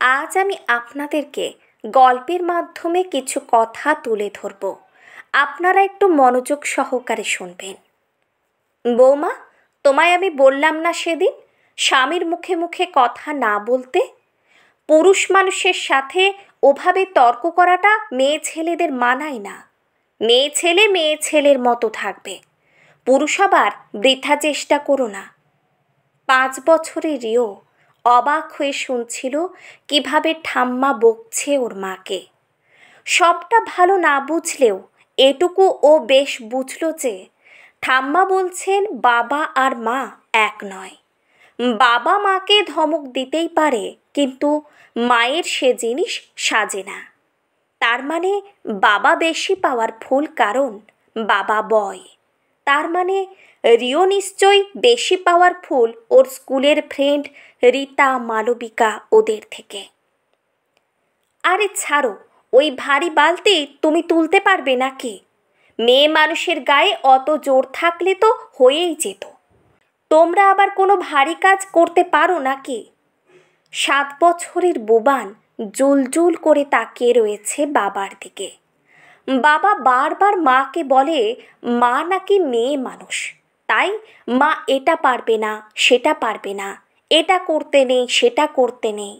আজ আমি আপনাদেরকে গল্পের মাধ্যমে কিছু কথা তুলে ধরব। আপনারা একটু মনোযোগ সহকারে শুনবেন। বৌমা, তোমায় আমি বললাম না সেদিন স্বামীর মুখে মুখে কথা না বলতে? পুরুষ মানুষের সাথে ওভাবে তর্ক করাটা মেয়ে ছেলেদের মানায় না। মেয়ে ছেলে মেয়ে ছেলের মতো থাকবে। পুরুষ আবার বৃথা চেষ্টা করো না। 5 বছরের রিও অবাক হয়ে শুনছিল কিভাবে ঠাম্মা বকছে ওর মাকে। সবটা ভালো না বুঝলেও এটুকু ও বেশ বুঝল যে ঠাম্মা বলছেন বাবা আর মা এক নয়। বাবা মাকে ধমক দিতেই পারে, কিন্তু মায়ের সে জিনিস সাজে না। তার মানে বাবা বেশি পাওয়ারফুল, কারণ বাবা বয়। তার মানে রিও নিশ্চয়ই বেশি পাওয়ারফুল ওর স্কুলের ফ্রেন্ড রীতা, মালবিকা ওদের থেকে। আরে ছাড়ো, ওই ভারী বালতি তুমি তুলতে পারবে নাকি? মেয়ে মানুষের গায়ে অত জোর থাকলে তো হয়েই যেত। তোমরা আবার কোনো ভারী কাজ করতে পারো নাকি? 7 বছরের বুবান জুলজুল করে তাকিয়ে রয়েছে বাবার দিকে। বাবা বারবার মাকে বলে মা নাকি মেয়ে মানুষ, তাই মা এটা পারবে না, সেটা পারবে না, এটা করতে নেই, সেটা করতে নেই।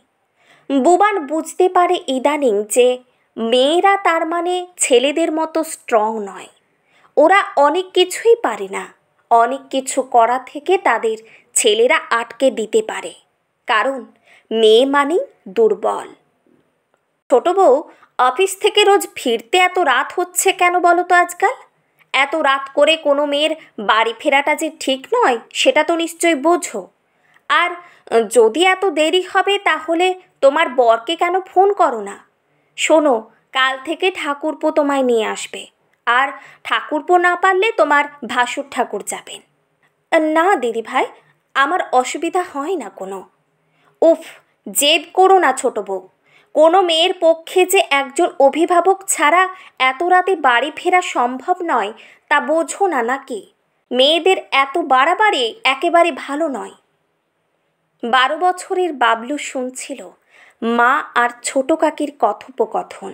বুবান বুঝতে পারে ইদানিং যে মেয়েরা তার মানে ছেলেদের মতো স্ট্রং নয়। ওরা অনেক কিছুই পারে না। অনেক কিছু করা থেকে তাদের ছেলেরা আটকে দিতে পারে, কারণ মেয়ে মানেই দুর্বল। ছোট বউ, অফিস থেকে রোজ ফিরতে এত রাত হচ্ছে কেন বলো তো আজকাল? এত রাত করে কোনো মেয়ের বাড়ি ফেরাটা যে ঠিক নয় সেটা তো নিশ্চয়ই বোঝো। আর যদি এত দেরি হবে তাহলে তোমার বরকে কেন ফোন করো না? শোনো, কাল থেকে ঠাকুরপো তোমায় নিয়ে আসবে, আর ঠাকুরপো না পারলে তোমার ভাসুর ঠাকুর যাবেন। না দিদি ভাই, আমার অসুবিধা হয় না কোনো। উফ, জেদ করো না ছোট বউ। কোনো মেয়ের পক্ষে যে একজন অভিভাবক ছাড়া এত রাতে বাড়ি ফেরা সম্ভব নয় তা বোঝো না নাকি? মেয়েদের এত বাড়াবাড়ি একেবারে ভালো নয়। 12 বছরের বাবলু শুনছিল মা আর ছোট কাকির কথোপকথন।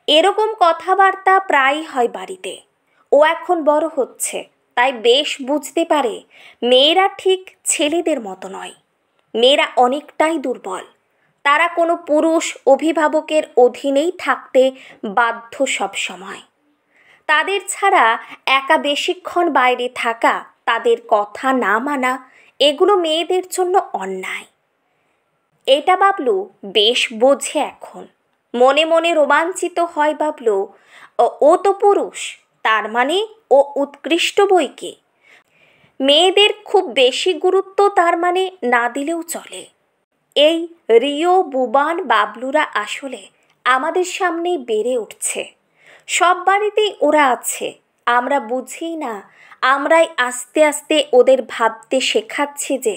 এরকম কথাবার্তা প্রায়ই হয় বাড়িতে। ও এখন বড় হচ্ছে, তাই বেশ বুঝতে পারে মেয়েরা ঠিক ছেলেদের মতো নয়। মেয়েরা অনেকটাই দুর্বল। তারা কোনো পুরুষ অভিভাবকের অধীনেই থাকতে বাধ্য সব সময়। তাদের ছাড়া একা বেশিক্ষণ বাইরে থাকা, তাদের কথা না মানা, এগুলো মেয়েদের জন্য অন্যায়। এটা বাবলু বেশ বোঝে এখন। মনে মনে রোমাঞ্চিত হয় বাবলু, ও তো পুরুষ, তার মানে ও উৎকৃষ্ট বৈকি। মেয়েদের খুব বেশি গুরুত্ব তার মানে না দিলেও চলে। এই রিও, বুবান, বাবলুরা আসলে আমাদের সামনেই বেড়ে উঠছে। সব বাড়িতেই ওরা আছে, আমরা বুঝি না। আমরাই আস্তে আস্তে ওদের ভাবতে শেখাচ্ছি যে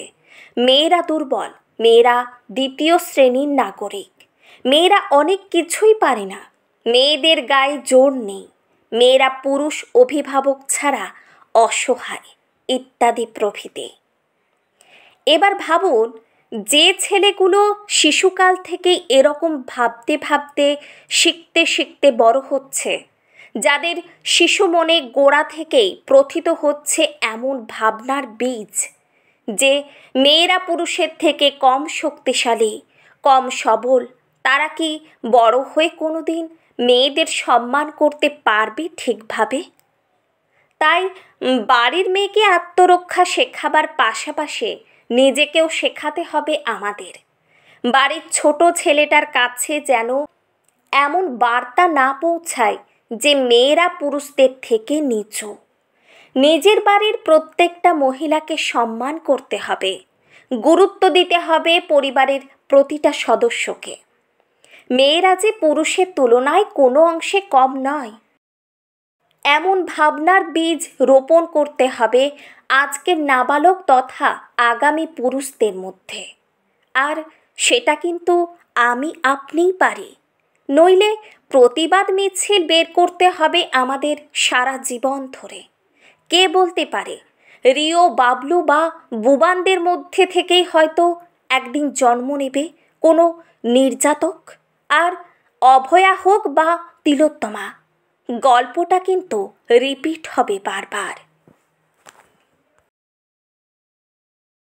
মেয়েরা দুর্বল, মেয়েরা দ্বিতীয় শ্রেণীর নাগরিক, মেয়েরা অনেক কিছুই পারে না, মেয়েদের গায়ে জোর নেই, মেয়েরা পুরুষ অভিভাবক ছাড়া অসহায়, ইত্যাদি প্রভৃতি। এবার ভাবুন, যে ছেলেগুলো শিশুকাল থেকেই এরকম ভাবতে ভাবতে, শিখতে শিখতে বড় হচ্ছে, যাদের শিশু মনে গোড়া থেকেই প্রথিত হচ্ছে এমন ভাবনার বীজ যে মেয়েরা পুরুষের থেকে কম শক্তিশালী, কম সবল, তারা কি বড় হয়ে কোনোদিন মেয়েদের সম্মান করতে পারবে ঠিকভাবে? তাই বাড়ির মেয়েকে আত্মরক্ষা শেখাবার পাশাপাশি নিজেকেও শেখাতে হবে আমাদের। বাড়ির ছোট ছেলেটার কাছে যেন এমন বার্তা না পৌঁছায় যে মেয়েরা পুরুষদের থেকে নিচু। নিজের বাড়ির প্রত্যেকটা মহিলাকে সম্মান করতে হবে, গুরুত্ব দিতে হবে পরিবারের প্রতিটা সদস্যকে। মেয়েরা যে পুরুষের তুলনায় কোনো অংশে কম নয়, এমন ভাবনার বীজ রোপণ করতে হবে আজকের নাবালক তথা আগামী পুরুষদের মধ্যে। আর সেটা কিন্তু আমি আপনিই পারি। নইলে প্রতিবাদ মিছিল বের করতে হবে আমাদের সারা জীবন ধরে। কে বলতে পারে, রিও, বাবলু বা বুবানদের মধ্যে থেকেই হয়তো একদিন জন্ম নেবে কোনো নির্যাতক, আর অভয়া হোক বা তিলোত্তমা, গল্পটা কিন্তু রিপিট হবে বারবার।